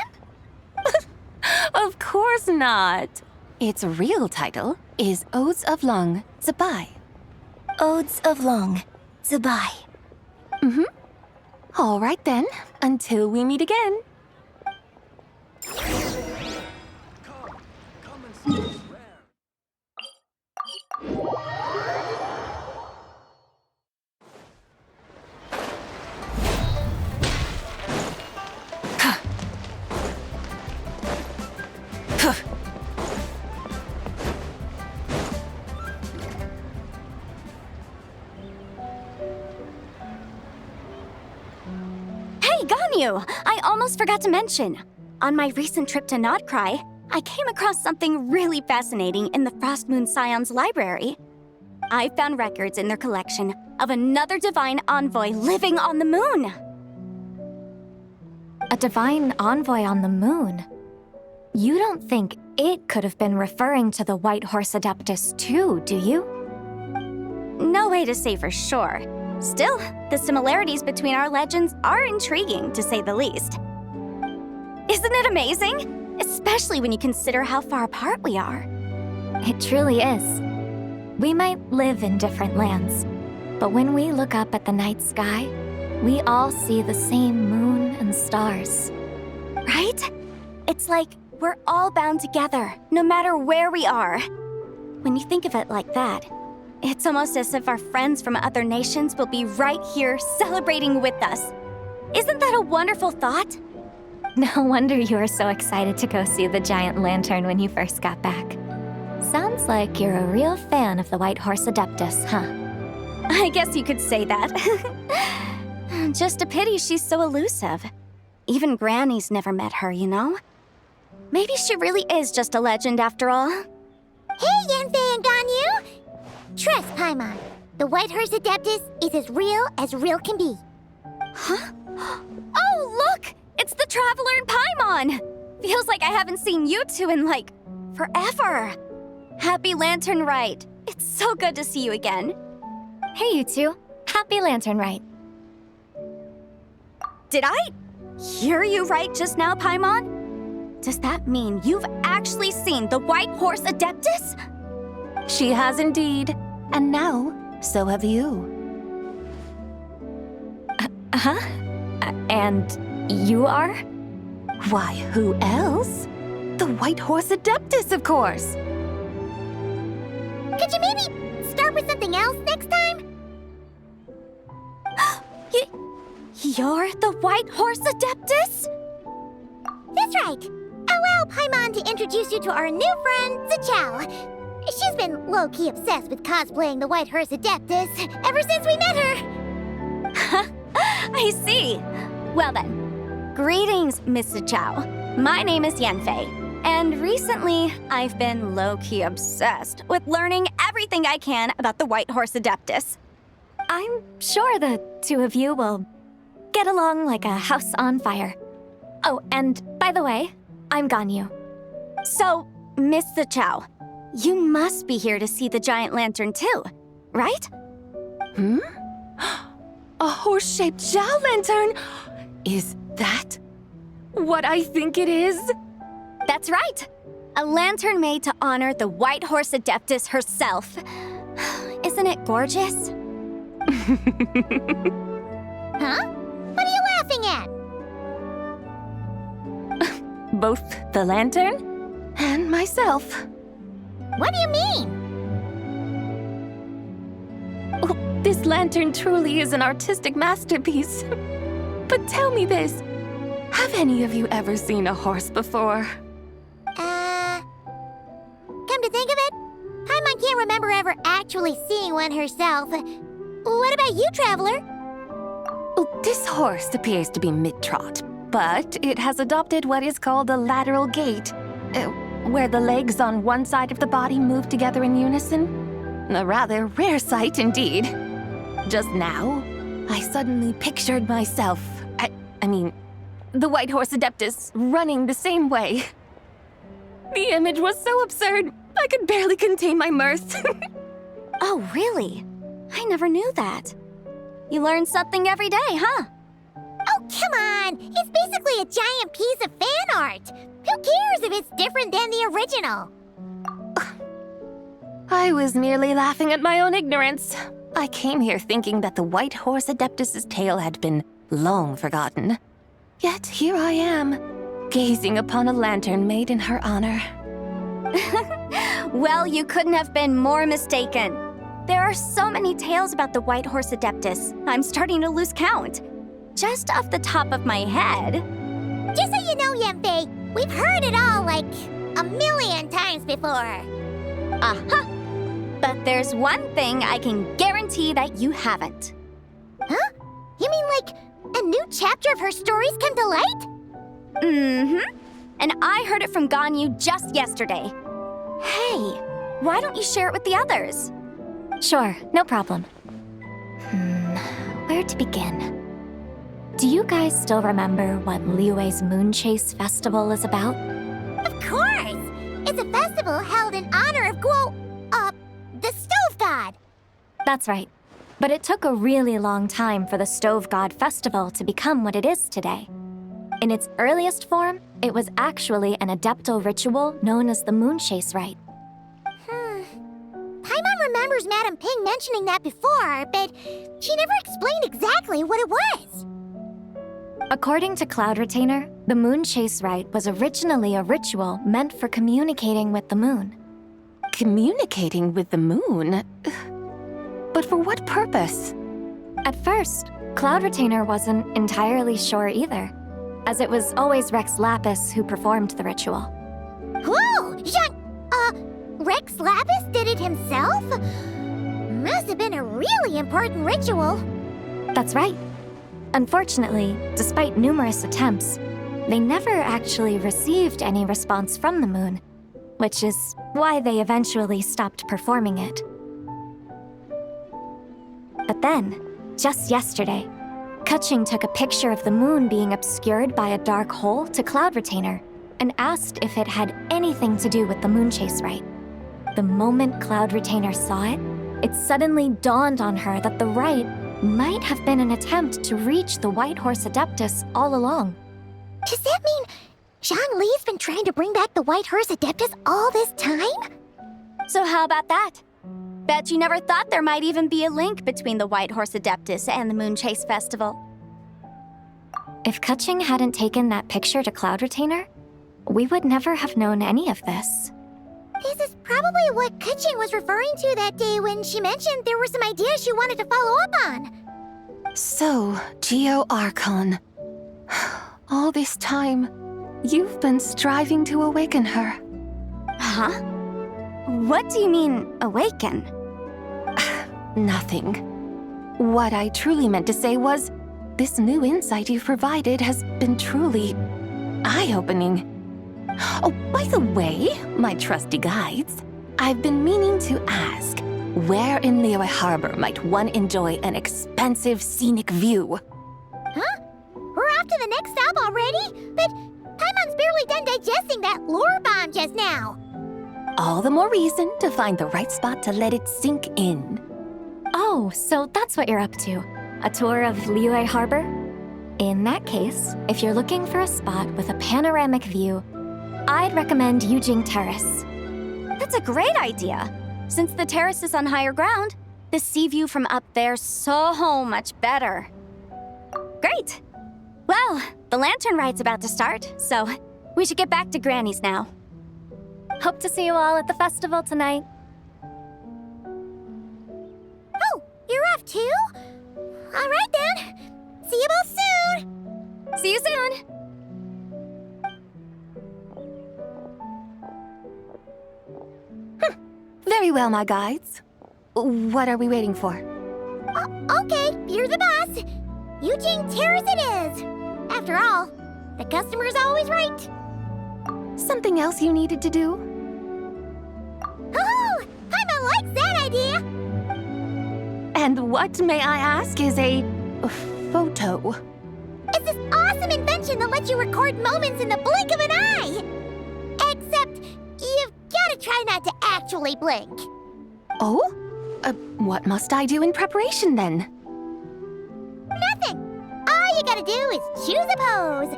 Of course not. Its real title is Odes of Long Zabai. Odes of Long Zabai. All right then, until we meet again. Hey, Ganyu! I almost forgot to mention. On my recent trip to Nodcry, I came across something really fascinating in the Frostmoon Scion's library. I found records in their collection of another divine envoy living on the moon. A divine envoy on the moon? You don't think it could have been referring to the Whitehorse Adeptus too, do you? No way to say for sure. Still, the similarities between our legends are intriguing, to say the least. Isn't it amazing? Especially when you consider how far apart we are. It truly is. We might live in different lands, but when we look up at the night sky, we all see the same moon and stars. Right? It's like we're all bound together, no matter where we are. When you think of it like that, it's almost as if our friends from other nations will be right here celebrating with us. Isn't that a wonderful thought? No wonder you were so excited to go see the giant lantern when you first got back. Sounds like you're a real fan of the Whitehorse Adeptus, huh? I guess you could say that. Just a pity she's so elusive. Even Granny's never met her, you know? Maybe she really is just a legend after all. Hey, Yanfei and Ganyu! Trust, Paimon. The Whitehorse Adeptus is as real can be. Huh? Oh, look! It's the Traveler and Paimon! Feels like I haven't seen you two in, like, forever. Happy Lantern Rite. It's so good to see you again. Hey, you two. Happy Lantern Rite. Did I hear you right just now, Paimon? Does that mean you've actually seen the Whitehorse Adeptus? She has indeed. And now, so have you. And you are? Why, who else? The Whitehorse Adeptus, of course. Could you maybe start with something else next time? You're the Whitehorse Adeptus? That's right. Allow Paimon to introduce you to our new friend, Zichao. She's been low-key obsessed with cosplaying the Whitehorse Adeptus ever since we met her. I see. Well then, greetings, Miss Zichao. My name is Yanfei, and recently I've been low-key obsessed with learning everything I can about the Whitehorse Adeptus. I'm sure the two of you will get along like a house on fire. Oh, and by the way, I'm Ganyu. So, Miss Zichao, you must be here to see the giant lantern too, right? A horse-shaped Zhao lantern? Is that what I think it is? That's right. A lantern made to honor the White Horse Adeptus herself. Isn't it gorgeous? Huh? What are you laughing at? Both the lantern and myself. What do you mean? Oh, this lantern truly is an artistic masterpiece. But tell me this, have any of you ever seen a horse before? Come to think of it, Paimon can't remember ever actually seeing one herself. What about you, Traveler? Oh, this horse appears to be mid-trot, but it has adopted what is called a lateral gait, where the legs on one side of the body move together in unison. A rather rare sight indeed. Just now, I suddenly pictured myself, I mean, the White Horse Adeptus running the same way. The image was so absurd, I could barely contain my mirth. Oh, really? I never knew that. You learn something every day, huh? Oh, come on! It's basically a giant piece of fan art! Who cares if it's different than the original? I was merely laughing at my own ignorance. I came here thinking that the White Horse Adeptus's tale had been long forgotten. Yet here I am, gazing upon a lantern made in her honor. Well, you couldn't have been more mistaken. There are so many tales about the White Horse Adeptus, I'm starting to lose count. Just off the top of my head. Just so you know, Yenfei, we've heard it all like a million times before. Uh-huh. But there's one thing I can guarantee that you haven't. Huh? You mean like a new chapter of her stories come to light? Mm-hmm. And I heard it from Ganyu just yesterday. Hey, why don't you share it with the others? Sure, no problem. Where to begin? Do you guys still remember what Liyue's Moon Chase Festival is about? Of course! It's a festival held in honor of the Stove God! That's right. But it took a really long time for the Stove God Festival to become what it is today. In its earliest form, it was actually an adeptal ritual known as the Moon Chase Rite. Paimon remembers Madame Ping mentioning that before, but she never explained exactly what it was. According to Cloud Retainer, the Moon Chase Rite was originally a ritual meant for communicating with the moon. Communicating with the moon? But for what purpose? At first, Cloud Retainer wasn't entirely sure either, as it was always Rex Lapis who performed the ritual. Whoa! Rex Lapis did it himself? Must have been a really important ritual. That's right. Unfortunately, despite numerous attempts, they never actually received any response from the moon, which is why they eventually stopped performing it. But then, just yesterday, Kaching took a picture of the moon being obscured by a dark hole to Cloud Retainer and asked if it had anything to do with the Moon Chase Rite. The moment Cloud Retainer saw it, it suddenly dawned on her that the rite might have been an attempt to reach the White Horse Adeptus all along. Does that mean Zhang Li's been trying to bring back the White Horse Adeptus all this time? So how about that? Bet you never thought there might even be a link between the White Horse Adeptus and the Moon Chase Festival. If Kaching hadn't taken that picture to Cloud Retainer, we would never have known any of this. This is probably what Kaching was referring to that day when she mentioned there were some ideas she wanted to follow up on. So, Geo Archon. All this time, you've been striving to awaken her. Huh? What do you mean, awaken? Nothing. What I truly meant to say was, this new insight you've provided has been truly eye-opening. Oh, by the way, my trusty guides, I've been meaning to ask, where in Liyue Harbor might one enjoy an expansive scenic view? Huh? We're off to the next stop already? But Paimon's barely done digesting that lore bomb just now. All the more reason to find the right spot to let it sink in. Oh, so that's what you're up to. A tour of Liyue Harbor? In that case, if you're looking for a spot with a panoramic view, I'd recommend Yujing Terrace. That's a great idea. Since the terrace is on higher ground, the sea view from up there's so much better. Great! Well, the lantern ride's about to start, so we should get back to Granny's now. Hope to see you all at the festival tonight. Oh, you're off too? All right then. See you both soon. See you soon! Very well, my guides. What are we waiting for? Okay, you're the boss. Eugene Terrace it is. After all, the customer's always right. Something else you needed to do? Oh, Paimon likes that idea. And what, may I ask, is a photo? It's this awesome invention that lets you record moments in the blink of an eye. Except, you've gotta try not to actually blink. Oh? What must I do in preparation then? Nothing. All you gotta do is choose a pose.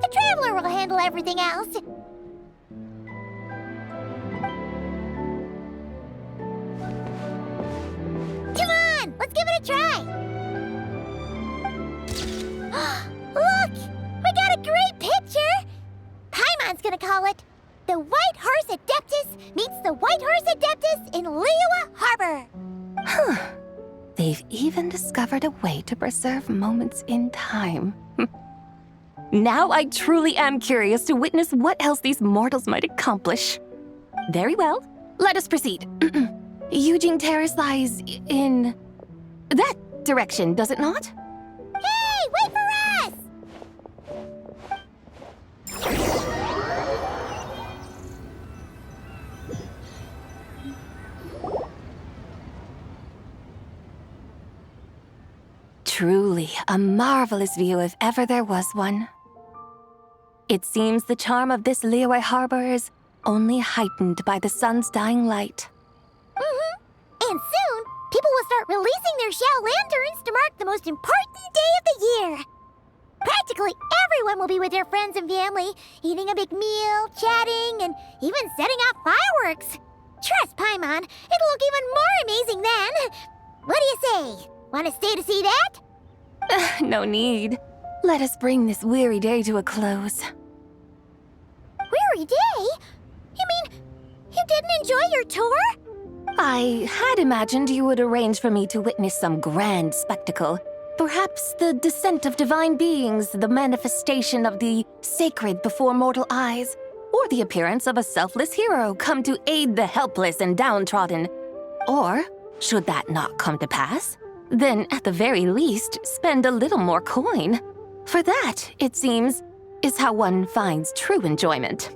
The Traveler will handle everything else. Come on, let's give it a try. Look, we got a great picture. Paimon's gonna call it The White Horse Adeptus Meets the White Horse Adeptus in Liyue Harbor. Huh. They've even discovered a way to preserve moments in time. Now I truly am curious to witness what else these mortals might accomplish. Very well, let us proceed. Eugene Terrace lies in that direction, does it not? Hey, wait for us! Truly a marvelous view if ever there was one. It seems the charm of this Liyue Harbor is only heightened by the sun's dying light. And soon, people will start releasing their Xiao lanterns to mark the most important day of the year. Practically everyone will be with their friends and family, eating a big meal, chatting, and even setting off fireworks. Trust Paimon, it'll look even more amazing then. What do you say? Want to stay to see that? No need. Let us bring this weary day to a close. Weary day? You mean you didn't enjoy your tour? I had imagined you would arrange for me to witness some grand spectacle. Perhaps the descent of divine beings, the manifestation of the sacred before mortal eyes, or the appearance of a selfless hero come to aid the helpless and downtrodden. Or, should that not come to pass, then at the very least spend a little more coin. For that, it seems, is how one finds true enjoyment.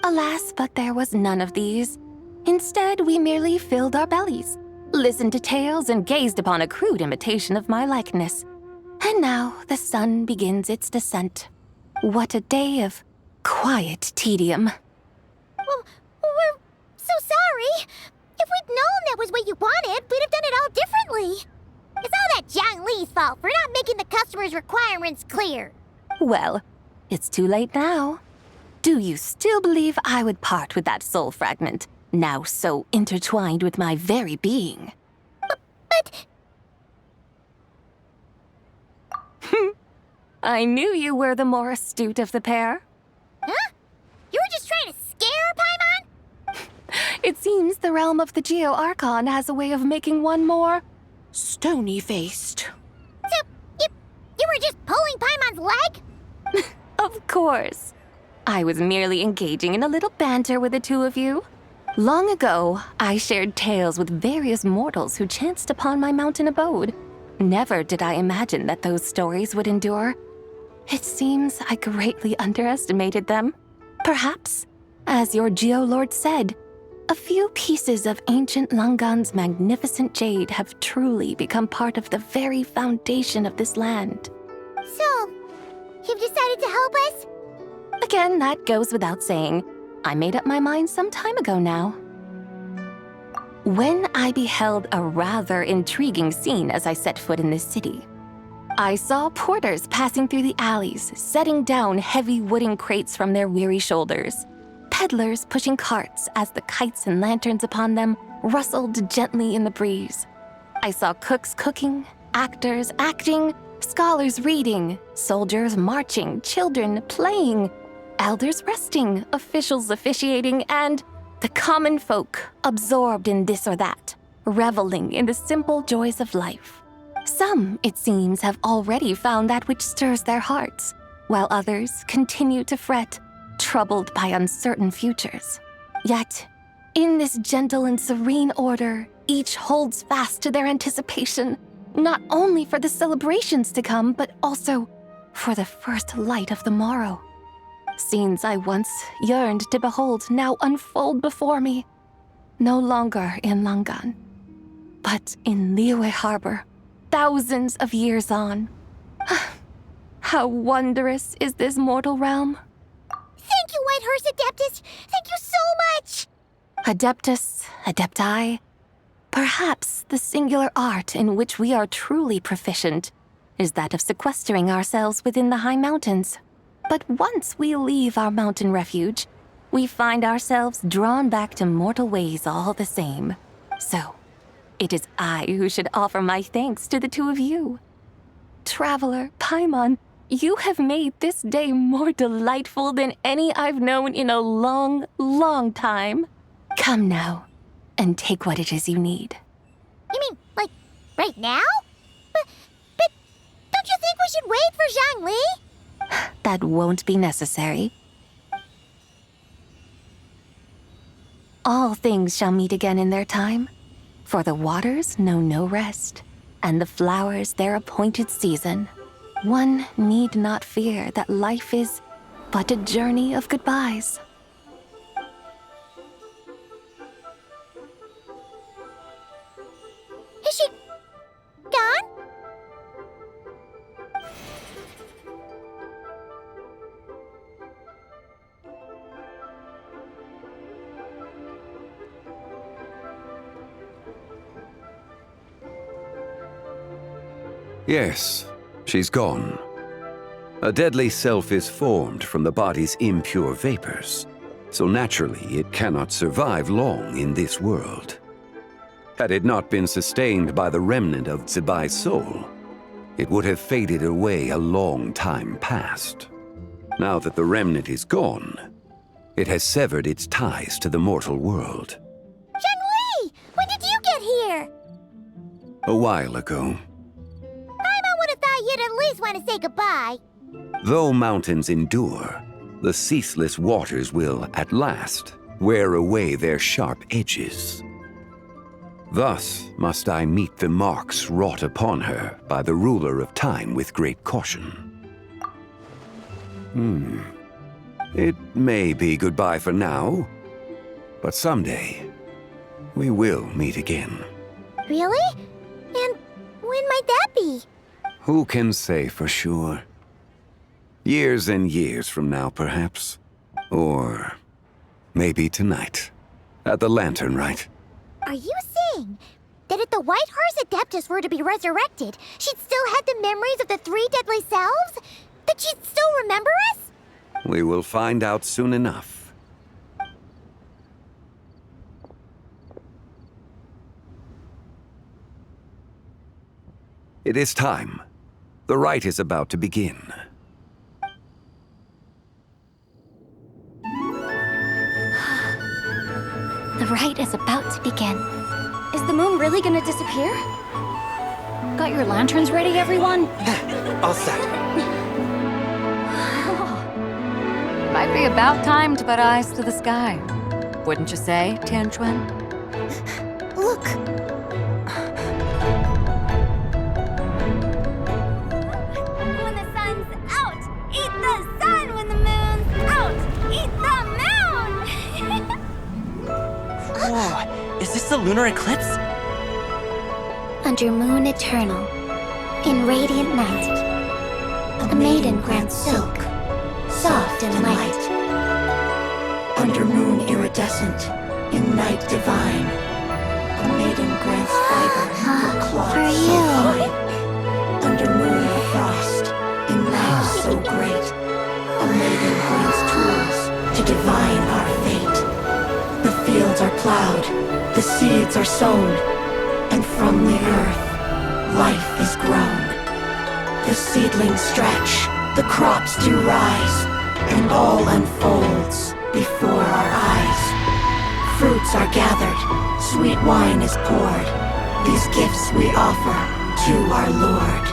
Alas, but there was none of these. Instead, we merely filled our bellies, listened to tales, and gazed upon a crude imitation of my likeness. And now the sun begins its descent. What a day of quiet tedium. Well, we're so sorry. If we'd known that was what you wanted, we'd have done it all differently. It's all that Zhang Li's fault for not making the customer's requirements clear. Well, it's too late now. Do you still believe I would part with that soul fragment, now so intertwined with my very being? But... I knew you were the more astute of the pair. Huh? You were just trying to scare Paimon? It seems the realm of the Geo Archon has a way of making one more stony-faced. So, you were just pulling Paimon's leg? Of course. I was merely engaging in a little banter with the two of you. Long ago, I shared tales with various mortals who chanced upon my mountain abode. Never did I imagine that those stories would endure. It seems I greatly underestimated them. Perhaps, as your Geolord said, a few pieces of ancient Langan's magnificent jade have truly become part of the very foundation of this land. So, you've decided to help us? Again, that goes without saying. I made up my mind some time ago now. When I beheld a rather intriguing scene as I set foot in this city, I saw porters passing through the alleys, setting down heavy wooden crates from their weary shoulders. Peddlers pushing carts as the kites and lanterns upon them rustled gently in the breeze. I saw cooks cooking, actors acting, scholars reading, soldiers marching, children playing, elders resting, officials officiating, and the common folk absorbed in this or that, reveling in the simple joys of life. Some, it seems, have already found that which stirs their hearts, while others continue to fret, troubled by uncertain futures. Yet, in this gentle and serene order, each holds fast to their anticipation, not only for the celebrations to come, but also for the first light of the morrow. Scenes I once yearned to behold now unfold before me, no longer in Langan, but in Liyue Harbor, thousands of years on. How wondrous is this mortal realm! Thank you, Whitehorse Adeptus! Thank you so much! Adeptus, Adepti, perhaps the singular art in which we are truly proficient is that of sequestering ourselves within the high mountains. But once we leave our mountain refuge, we find ourselves drawn back to mortal ways all the same. So, it is I who should offer my thanks to the two of you. Traveler, Paimon, you have made this day more delightful than any I've known in a long, long time. Come now, and take what it is you need. You mean, like, right now? But don't you think we should wait for Zhangli? That won't be necessary. All things shall meet again in their time, for the waters know no rest, and the flowers their appointed season. One need not fear that life is but a journey of goodbyes. Is she gone? Yes, she's gone. A deadly self is formed from the body's impure vapors, so naturally it cannot survive long in this world. Had it not been sustained by the remnant of Zibai's soul, it would have faded away a long time past. Now that the remnant is gone, it has severed its ties to the mortal world. Zhangli! When did you get here? A while ago. I would have thought you'd at least want to say goodbye. Though mountains endure, the ceaseless waters will, at last, wear away their sharp edges. Thus must I meet the marks wrought upon her by the ruler of time with great caution. It may be goodbye for now, but someday we will meet again. Really? And when might that be? Who can say for sure? Years and years from now, perhaps. Or maybe tonight, at the Lanternlit. Are you saying that if the Whitehorse Adeptus were to be resurrected, she'd still have the memories of the three deadly selves? That she'd still remember us? We will find out soon enough. It is time. The rite is about to begin. The rite is about to begin. Is the moon really gonna disappear? Got your lanterns ready, everyone? All set. Might be about time to put eyes to the sky. Wouldn't you say, Tianchuan? Look! When the sun's out, eat the sun. When the moon's out, eat the moon. Whoa, is this the lunar eclipse? Under moon eternal, in radiant night, a maiden grants silk, soft and light. Under moon iridescent, in night divine, a maiden grants fiber for cloth so fine. Under moon frost, in night so great, a maiden brings tools to divine our fate. The fields are plowed, the seeds are sown, and from the earth, life is grown. The seedlings stretch, the crops do rise, and all unfolds before our eyes. Fruits are gathered, sweet wine is poured. These gifts we offer to our Lord.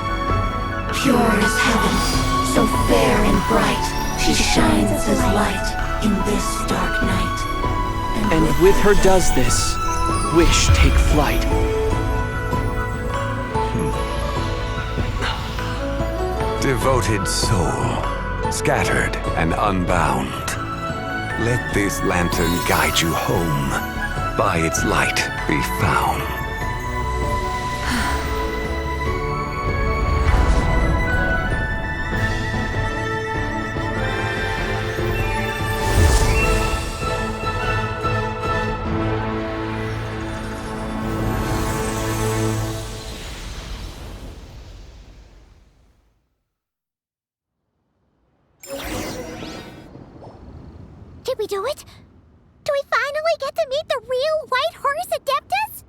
Pure is heaven, so fair and bright. She shines as light in this dark night. And with her does this, wish take flight. Devoted soul, scattered and unbound. Let this lantern guide you home, by its light be found. Did we do it? Do we finally get to meet the real White Horse Adeptus?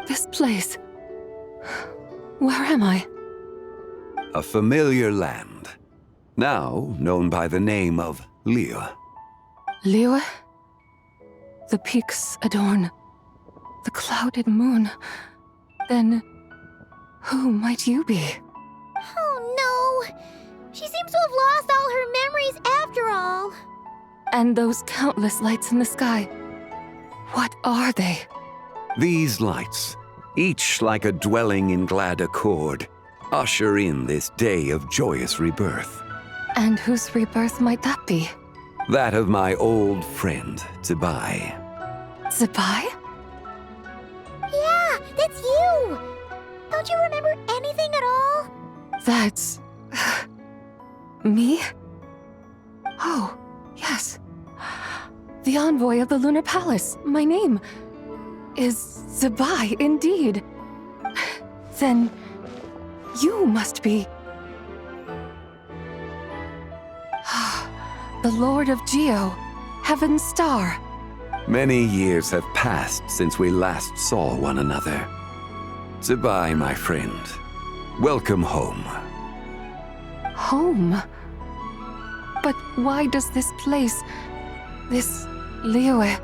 This place. Where am I? A familiar land, now known by the name of Liyue. Liyue? The peaks adorn the clouded moon. Then, who might you be? Oh no! She seems to have lost all her memories after all. And those countless lights in the sky. What are they? These lights, each like a dwelling in glad accord, usher in this day of joyous rebirth. And whose rebirth might that be? That of my old friend, Zibai. Zibai? Yeah, that's you! Don't you remember anything at all? That's... me? Oh, yes. The envoy of the Lunar Palace. My name is Zibai, indeed. Then you must be... the Lord of Geo, Heaven's Star. Many years have passed since we last saw one another. Zibai, my friend. Welcome home. Home? But why does this place, this Liyue,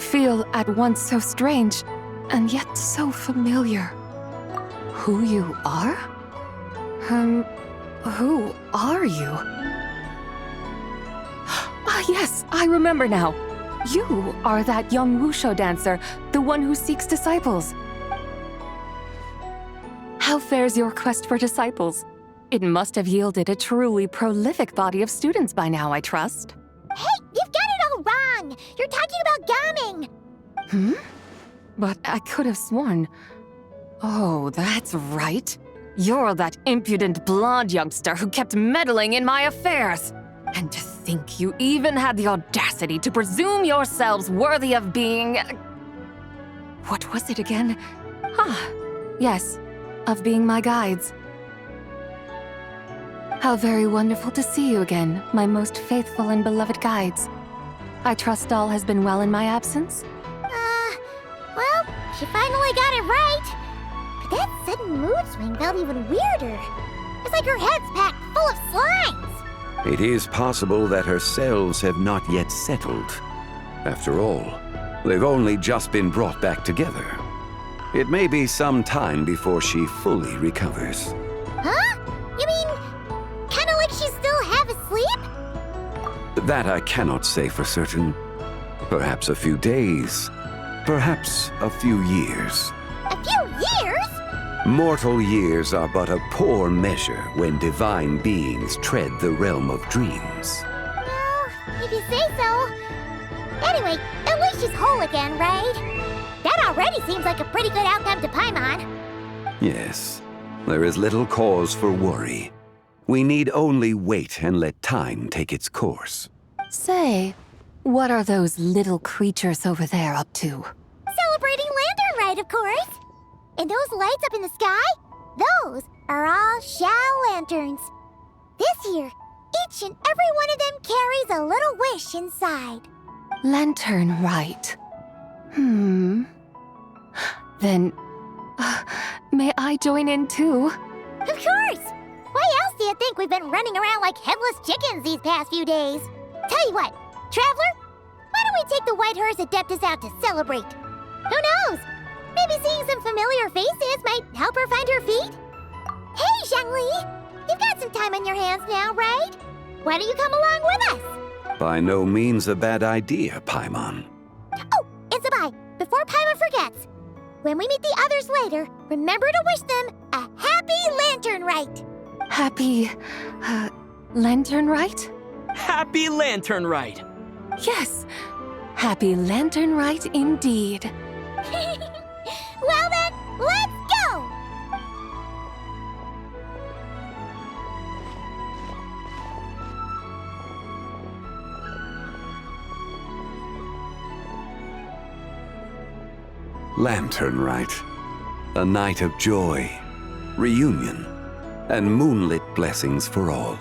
feel at once so strange and yet so familiar? Who you are? Who are you? Ah, yes, I remember now. You are that young Wushu dancer, the one who seeks disciples. How fares your quest for disciples? It must have yielded a truly prolific body of students by now, I trust. Hey, you've got it all wrong! You're talking about Gaming! But I could have sworn... Oh, that's right. You're that impudent blonde youngster who kept meddling in my affairs. And to think you even had the audacity to presume yourselves worthy of being... What was it again? Ah, yes, of being my guides. How very wonderful to see you again, my most faithful and beloved guides. I trust all has been well in my absence? Well, she finally got it right. But that sudden mood swing felt even weirder. It's like her head's packed full of slimes. It is possible that her cells have not yet settled. After all, they've only just been brought back together. It may be some time before she fully recovers. Huh? You mean, kinda like she's still half asleep? That I cannot say for certain. Perhaps a few days. Perhaps a few years. A few years? Mortal years are but a poor measure when divine beings tread the realm of dreams. Well, if you say so. Anyway, at least she's whole again, right? That already seems like a pretty good outcome to Paimon. Yes, there is little cause for worry. We need only wait and let time take its course. Say, what are those little creatures over there up to? Celebrating Lantern Rite, of course. And those lights up in the sky? Those are all Shao lanterns. This year, each and every one of them carries a little wish inside. Lanternlit. Then, may I join in too? Of course! Why else do you think we've been running around like headless chickens these past few days? Tell you what, Traveler, why don't we take the White Hearse Adeptus out to celebrate? Who knows? Maybe seeing some familiar faces might help her find her feet? Hey, Zhangli! You've got some time on your hands now, right? Why don't you come along with us? By no means a bad idea, Paimon. Oh, and Sabai, before Paimon forgets, when we meet the others later, remember to wish them a happy Lantern Rite. Happy, Lanternlit? Happy Lanternlit! Yes, happy Lanternlit indeed. Well then, let's go! Lanternlit. A night of joy, reunion, and moonlit blessings for all.